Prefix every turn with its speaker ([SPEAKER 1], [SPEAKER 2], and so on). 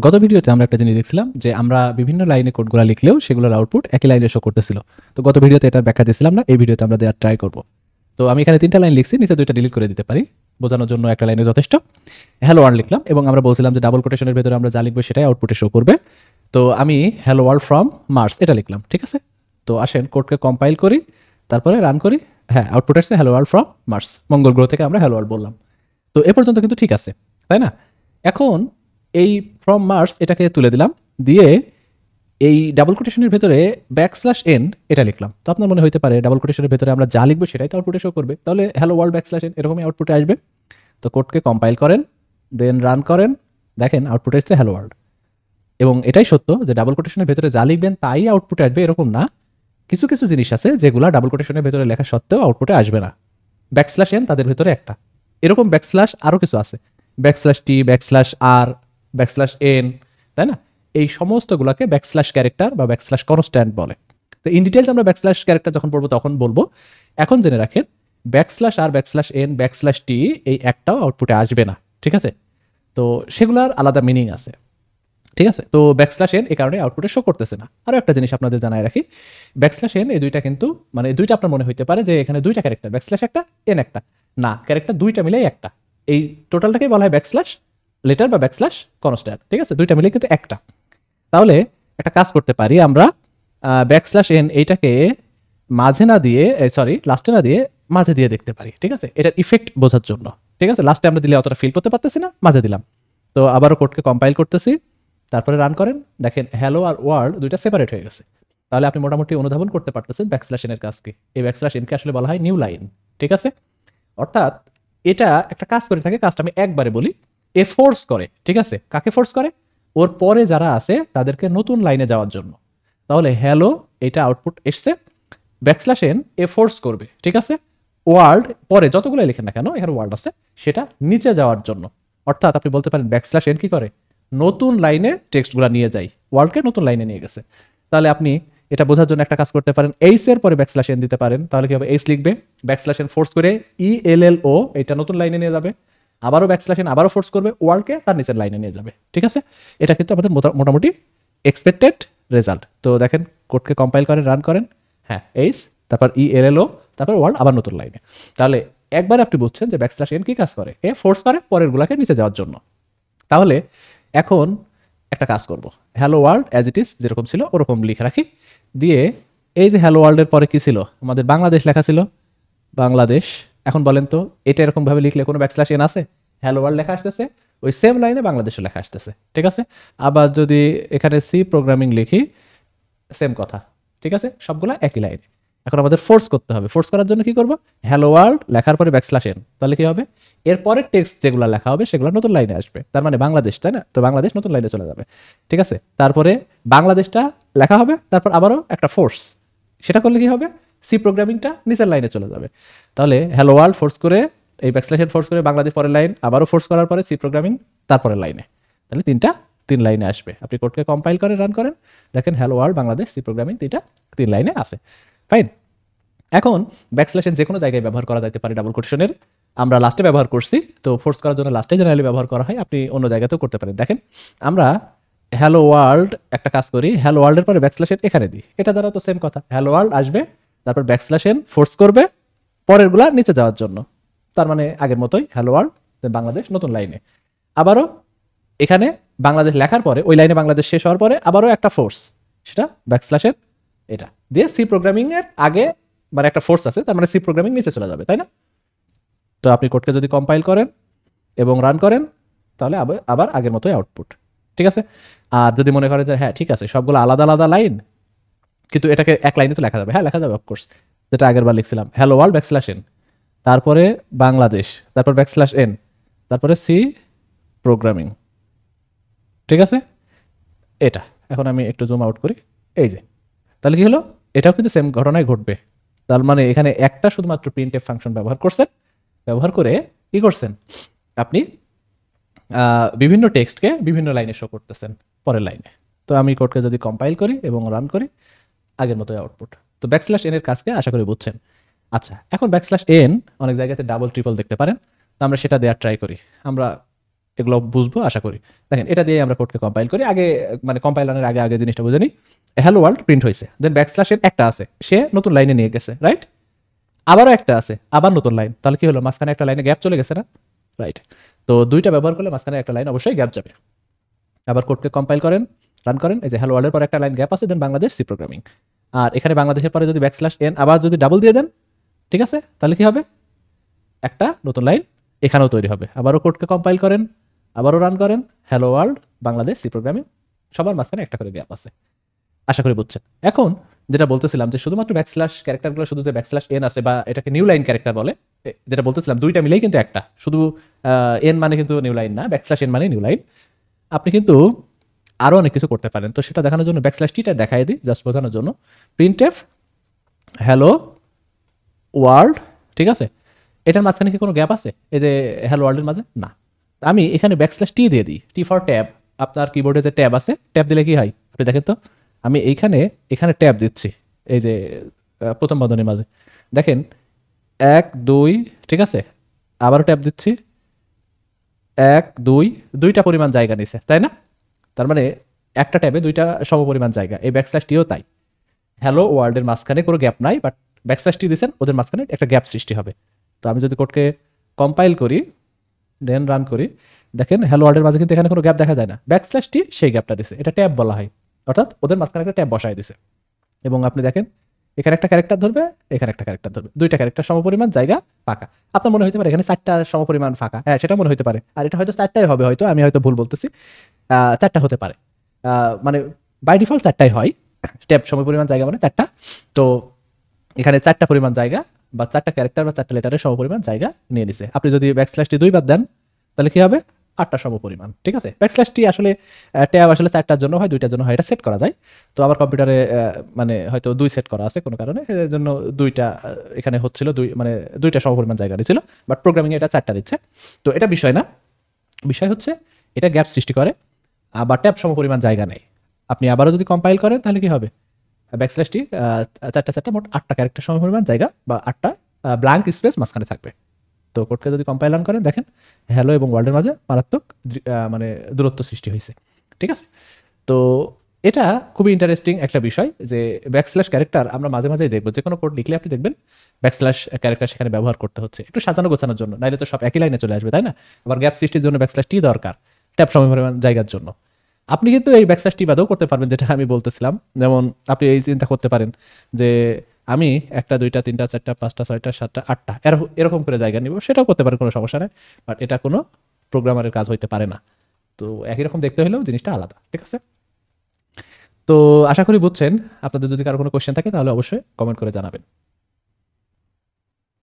[SPEAKER 1] গত ভিডিওতে আমরা একটা জিনিস দেখছিলাম যে আমরা বিভিন্ন লাইনে কোডগুলো লিখলেও সেগুলোর আউটপুট একই লাইনে শো করতেছিল। তো গত ভিডিওতে এটার ব্যাখ্যা দিয়েছিলাম না, এই ভিডিওতে আমরা দেওয়ার ট্রাই করব। তো আমি এখানে 3টা লাইন লিখছি, নিচে 2টা ডিলিট করে দিতে পারি, বোঝানোর জন্য একটা লাইনে যথেষ্ট। হ্যালো ওয়ার্ল্ড লিখলাম এবং আমরা বলছিলাম যে ডাবল কোটেশনের ভেতরে আমরা যা লিখবো সেটাই আউটপুটে শো করবে। তো আমি হ্যালো ওয়ার্ল্ড ফ্রম মার্স এটা লিখলাম, ঠিক আছে। তো আসেন কোডকে কম্পাইল করি, তারপরে রান করি। হ্যাঁ, আউটপুট আসছে হ্যালো ওয়ার্ল্ড ফ্রম মার্স, মঙ্গল গ্রহ থেকে আমরা হ্যালো ওয়ার্ল্ড বললাম। তো এ পর্যন্ত কিন্তু ঠিক আছে, তাই না? এখন এই ফ্রম মার্স এটাকে তুলে দিলাম, দিয়ে এই ডাবল কোটেশনের ভেতরে \n এটা লিখলাম। তো আপনার মনে হইতে পারে ডাবল কোটেশনের ভেতরে আমরা যা লিখবো সেটাই তো আউটপুটে শো করবে, তাহলে হ্যালো ওয়ার্ল্ড \n এরকমই আউটপুটে আসবে। তো কোডকে কম্পাইল করেন, দেন রান করেন, দেখেন আউটপুটে আসছে হ্যালো ওয়ার্ল্ড। এবং এটাই সত্য যে ডাবল কোটেশনের ভেতরে যা লিখবেন তাই আউটপুটে আসবে এরকম না, কিছু কিছু জিনিস আছে যেগুলো ডাবল কোটেশনের ভেতরে লেখা সত্ত্বেও আউটপুটে আসবে না। \n তাদের ভেতরে একটা, এরকম ব্যাকস্ল্যাশ আরও কিছু আছে, \t \r \n, তাই না? এই সমস্তগুলোকে ক্যারেক্টার বা কনস্ট্যান্ট বলে। তো ইন ডিটেলস আমরা ক্যারেক্টার যখন পড়বো তখন বলবো। এখন জেনে রাখেন \r \n \t এই একটাও আউটপুটে আসবে না, ঠিক আছে? তো সেগুলোর আলাদা মিনিং আছে, ঠিক আছে। তো \n এই কারণে আউটপুটে শো করতেছে না। আরও একটা জিনিস আপনাদের জানাই রাখি, \n এই দুইটা কিন্তু মানে দুইটা আপনার মনে হইতে পারে যে এখানে দুইটা ক্যারেক্টার, একটা n একটা, না, ক্যারেক্টার দুইটা মিলেই একটা। এই টোটালটাকেই বলা হয় লেটার বা কনস্ট্যান্ট, ঠিক আছে। দুইটা মিলে কিন্তু একটা। তাহলে একটা কাজ করতে পারি আমরা, \n এইটাকে মাঝে না দিয়ে, সরি লাস্টে না দিয়ে মাঝে দিয়ে দেখতে পারি, ঠিক আছে, এটার ইফেক্ট বোঝার জন্য। ঠিক আছে, লাস্টে আমরা দিলে অতটা ফিল করতে পারতেছি না, মাঝে দিলাম। তো আবারও কোডকে কম্পাইল করতেছি, তারপরে রান করেন, দেখেন হ্যালো আর ওয়ার্ল্ড দুইটা সেপারেট হয়ে গেছে। তাহলে আপনি মোটামুটি অনুধাবন করতে পারতেছেন \n এর কাজকে। এই \n কে আসলে বলা হয় নিউ লাইন, ঠিক আছে। অর্থাৎ এটা একটা কাজ করে থাকে, কাজটা আমি একবারে বলি, এ ফোর্স করে, ঠিক আছে। কাকে ফোর্স করে? ওর পরে যারা আছে তাদেরকে নতুন লাইনে যাওয়ার জন্য। তাহলে হ্যালো এটা আউটপুট এসছে, \n এ ফোর্স করবে, ঠিক আছে, ওয়ার্ল্ড পরে যতগুলো লেখেন না কেন এখানে ওয়ার্ল্ড আছে সেটা নিচে যাওয়ার জন্য। অর্থাৎ আপনি বলতে পারেন \n কি করে, নতুন লাইনে টেক্সটগুলো নিয়ে যায়, ওয়ার্ল্ডকে নতুন লাইনে নিয়ে গেছে। তাহলে আপনি এটা বোঝার জন্য একটা কাজ করতে পারেন, এইচ এর পরে \n দিতে পারেন। তাহলে কি হবে, এইচ লিখবে, \n ফোর্স করে ELLO এটা নতুন লাইনে নিয়ে যাবে, আবারও \n আবারও ফোর্স করবে ওয়ার্ল্ডকে তার নিচের লাইনে নিয়ে যাবে, ঠিক আছে। এটা কিন্তু আমাদের মোটামুটি এক্সপেক্টেড রেজাল্ট। তো দেখেন কোডকে কম্পাইল করেন, রান করেন, হ্যাঁ এইচ তারপর ELLO তারপর ওয়ার্ল্ড আবার নতুন লাইনে। তাহলে একবার আপনি বুঝছেন যে \n কি কাজ করে, এ ফোর্স করে পরের গুলাকে নিচে যাওয়ার জন্য। তাহলে এখন একটা কাজ করব, hello world as it is যেরকম ছিল ওরকম লিখে রাখি, দিয়ে এই যে হ্যালো ওয়ার্ল্ডের পরে কি ছিল, আমাদের বাংলাদেশ লেখা ছিল, বাংলাদেশ। এখন বলেন তো এটা এরকমভাবে লিখলে কোনো \n আছে? হ্যালো ওয়ার্ল্ড লেখা আসতেছে, ওই সেম লাইনে বাংলাদেশে লেখা আসতেছে, ঠিক আছে। আবার যদি এখানে সি প্রোগ্রামিং লিখি, সেম কথা, ঠিক আছে, সবগুলো একই লাইনে। এখন আমাদের ফোর্স করতে হবে, ফোর্স করার জন্য কি করব, হ্যালো ওয়ার্ল্ড লেখার পরে \n, তাহলে কি হবে, এরপরে টেক্সট যেগুলো লেখা হবে সেগুলো নতুন লাইনে আসবে, তার মানে বাংলাদেশ, তাই না? তো বাংলাদেশ নতুন লাইনে চলে যাবে, ঠিক আছে। তারপরে বাংলাদেশটা লেখা হবে, তারপর আবারও একটা ফোর্স, সেটা করলে কি হবে, সি প্রোগ্রামিংটা নিচের লাইনে চলে যাবে। তাহলে হ্যালো ওয়ার্ল্ড ফোর্স করে এই \n ফোর্স করে বাংলাদেশ পরের লাইন, আবারও ফোর্স করার পরে সি প্রোগ্রামিং তারপরের লাইনে, তাহলে তিন লাইনে আসবে। আপনি কোডকে কম্পাইল করে রান করেন, দেখেন hello world Bangladesh C programming তিন লাইনে আছে, ফাইন। এখন \n যে কোনো জায়গায় ব্যবহার করা যেতে পারে ডাবল কোটেশনের, আমরা লাস্টে ব্যবহার করছি, তো ফোর্স করার জন্য লাস্টে জেনারেলি ব্যবহার করা হয়, আপনি অন্য জায়গাতেও করতে পারেন। দেখেন আমরা হ্যালো ওয়ার্ল্ড একটা কাজ করি, হ্যালো ওয়ার্ল্ডের পরে \n এখানে দিই, এটা দ্বারা তো সেম কথা, হ্যালো ওয়ার্ল্ড আসবে, তারপর \n ফোর্স করবে পরেরগুলা নিচে যাওয়ার জন্য, তার মানে আগের মতোই হ্যালো ওয়ার্ল্ড বাংলাদেশ নতুন লাইনে। আবারও এখানে বাংলাদেশ লেখার পরে ওই লাইনে বাংলাদেশ শেষ হওয়ার পরে আবারও একটা ফোর্স, সেটা \n এটা দিয়ে সি প্রোগ্রামিং এর আগে মানে একটা ফোর্স আছে, তার মানে সি প্রোগ্রামিং নিচে চলে যাবে, তাই না? তো আপনি কোডকে যদি কম্পাইল করেন এবং রান করেন তাহলে আবার আগের মতোই আউটপুট, ঠিক আছে। আর যদি মনে করেন যে হ্যাঁ ঠিক আছে সবগুলো আলাদা আলাদা লাইন কিন্তু এটাকে এক লাইনে তো লেখা যাবে, হ্যাঁ লেখা যাবে অফকোর্স, যেটা আগের বার লিখছিলাম হ্যালো ওয়ার্ল্ড \n, তারপরে বাংলাদেশ, তারপর \n, তারপরে সি প্রোগ্রামিং, ঠিক আছে। এটা এখন আমি একটু জুম আউট করি, এই যে, তাহলে কি হলো, এটাও কিন্তু সেম ঘটনায় ঘটবে। তার মানে এখানে একটা শুধুমাত্র printf ফাংশন ব্যবহার করছেন, ব্যবহার করে কি করছেন আপনি, বিভিন্ন টেক্সটকে বিভিন্ন লাইনে শো করতেছেন পরের লাইনে। তো আমি কোডকে যদি কম্পাইল করি এবং রান করি, আগের মতোই আউটপুট। তো \n এর কাজকে আশা করি বুঝছেন। আচ্ছা, এখন \n অনেক জায়গাতে ডাবল ট্রিপল দেখতে পারেন, তো আমরা সেটা দেওয়ার ট্রাই করি। আমরা এগুলো বুঝবো আশা করি। দেখেন এটা দিয়ে আমরা কোডকে কম্পাইল করি। আগে মানে কম্পাইলারের আগে আগে জিনিসটা বুঝে নিই। হ্যালো ওয়ার্ল্ড প্রিন্ট হয়েছে, দেন ব্যাকস্ল্যাশ এর একটা আছে, সে নতুন লাইনে নিয়ে গেছে, রাইট? আবারও একটা আছে, আবার নতুন লাইন, তাহলে কি হলো? মাঝখানে একটা লাইনে গ্যাপ চলে গেছে না, রাইট? তো দুইটা ব্যবহার করলে মাঝখানে একটা লাইন অবশ্যই গ্যাপ যাবে। আবার কোডকে কম্পাইল করেন, রান করেন, এই যে হ্যালো ওয়ার্ল্ডের পর একটা লাইন গ্যাপ আছে, দেন বাংলাদেশ সি প্রোগ্রামিং। আর এখানে বাংলাদেশের পরে যদি ব্যাকস্ল্যাশ এন আবার যদি ডাবল দিয়ে দেন, ঠিক আছে, তাহলে কি হবে? একটা নতুন লাইন এখানেও তৈরি হবে। আবারও কোডকে কম্পাইল করেন, আবারও রান করেন, hello world Bangladesh C programming, সবার মাঝখানে একটা করে গ্যাপ আছে। আশা করি বুঝছেন। এখন যেটা বলতেছিলাম যে শুধুমাত্র ব্যাকস্ল্যাশ ক্যারেক্টারগুলো, শুধু যে ব্যাকস্ল্যাশ এন আছে বা এটাকে নিউ লাইন ক্যারেক্টার বলে, যেটা বলতেছিলাম দুইটা মিলেই কিন্তু একটা, শুধু এন মানে কিন্তু নিউ লাইন না, ব্যাকস্ল্যাশ এন মানে নিউ লাইন। আপনি কিন্তু আরও অনেক কিছু করতে পারেন। তো সেটা দেখানোর জন্য ব্যাকস্ল্যাশ টিটা দেখাই দিই, জাস্ট বোঝানোর জন্য। প্রিন্টএফ হ্যালো ওয়ার্ল্ড, ঠিক আছে, এটার মাঝখানে কি কোনো গ্যাপ আছে এই যে হ্যালো ওয়ার্ল্ডের মাঝে? না। আমি এখানে ব্যাকস্ল্যাশ টি দিয়ে দিই, টি ফর ট্যাব। আপনার কিবোর্ডে যে ট্যাব আছে, ট্যাব দিলে কি হয় আপনি দেখেন তো। আমি এখানে ট্যাব দিচ্ছি, এই যে প্রথম বন্ধনীর মাঝে দেখেন 1 2, ঠিক আছে, আবারও ট্যাব দিচ্ছি 1 2, দুইটা পরিমাণ জায়গা নিছে, তাই না? তার মানে একটা ট্যাবে দুইটা সমপরিমাণ জায়গা। এই ব্যাকস্ল্যাশ টিও তাই, হ্যালো ওয়ার্ল্ডের মাঝখানে কোনো গ্যাপ নাই, বাট ব্যাকস্ল্যাশ টি দিয়েছেন, ওদের মাঝখানে একটা গ্যাপ সৃষ্টি হবে। তো আমি যদি কোডকে কম্পাইল করি, দেন রান করি, দেখেন হ্যালো ওয়ার্ল্ডের মাঝে কিন্তু এখানে কোনো গ্যাপ দেখা যায় না, ব্যাকস্ল্যাশ টি সেই গ্যাপটা দিছে, এটা ট্যাব বলা হয়। অর্থাৎ ওদের মাঝখানে একটা ট্যাব বসায় দিছে। এবং আপনি দেখেন এখানে একটা ক্যারেক্টার ধরবে, এখানে একটা ক্যারেক্টার ধরবে, দুইটা ক্যারেক্টার সমপরিমাণ জায়গা ফাঁকা। আপনার মনে হতে পারে এখানে 4টা সমপরিমাণ ফাঁকা, হ্যাঁ সেটা মনে হতে পারে, আর এটা হয়তো 4টাই হবে, হয়তো আমি হয়তো ভুল বলতেছি, 4টা হতে পারে, মানে বাই ডিফল্ট 4টাই হয়, ট্যাব সমপরিমাণ জায়গা মানে 4টা। তো এখানে 4টা পরিমাণ জায়গা বা 4টা ক্যারেক্টার বা 4টা লেটারের সমপরিমাণ জায়গা নিয়ে নিছে। আপনি যদি ব্যাকস্ল্যাশটি 2 বার দেন তাহলে কি হবে? 8টা সমপরিমাণ, ঠিক আছে। ব্যাকস্ল্যাশটি আসলে ট্যাব আসলে 4টার জন্য হয়, 2টার জন্য হয়, এটা সেট করা যায়। তো আমার কম্পিউটারে মানে হয়তো 2 সেট করা আছে কোনো কারণে, এর জন্য 2টা এখানে হচ্ছিল, মানে 2টা সমপরিমাণ জায়গা নিয়েছিল, বাট প্রোগ্রামিংয়ে এটা 4টা দিচ্ছে। তো এটা বিষয় না, বিষয় হচ্ছে এটা গ্যাপ সৃষ্টি করে, আবার ট্যাব সমপরিমাণ জায়গা নেই। আপনি আবারও যদি কম্পাইল করেন তাহলে কি হবে? ব্যাকস্ল্যাশটি 4টা মোট 8টা ক্যারেক্টার সমপরিমাণ জায়গা বা 8টা ব্ল্যাঙ্ক স্পেস মাঝখানে থাকবে। তো কোডকে যদি কম্পাইল রান করেন, দেখেন হ্যালো এবং ওয়ার্ল্ডের মাঝে মারাত্মক মানে দূরত্ব সৃষ্টি হয়েছে, ঠিক আছে। তো এটা খুবই ইন্টারেস্টিং একটা বিষয় যে ব্যাকস্ল্যাশ ক্যারেক্টার আমরা মাঝে মাঝেই দেখবো, যে কোনো কোড লিখলে আপনি দেখবেন ব্যাকস্ল্যাশ ক্যারেক্টার সেখানে ব্যবহার করতে হচ্ছে একটু সাজানো গোছানোর জন্য, নাইলে তো সব একই লাইনে চলে আসবে, তাই না? আবার গ্যাপ সৃষ্টির জন্য ব্যাকস্ল্যাশ টি দরকার, ট্যাব সমপরিমাণ জায়গার জন্য। আপনি কিন্তু এই ব্যাকস্ল্যাশ টি বাদেও করতে পারবেন, যেটা আমি বলতেছিলাম। যেমন আপনি এই চিন্তা করতে পারেন যে আমি 1টা 2টা 3টা 4টা 5টা 6টা 7টা 8টা এরকম করে জায়গা নিব, সেটাও করতে পারেন, কোনো সমস্যা নেই। বাট এটা কোনো প্রোগ্রামারের কাজ হইতে পারে না। তো একই রকম দেখতে হলেও জিনিসটা আলাদা, ঠিক আছে। তো আশা করি বুঝছেন। আপনাদের যদি কারো কোনো কোয়েশ্চেন থাকে তাহলে অবশ্যই কমেন্ট করে জানাবেন।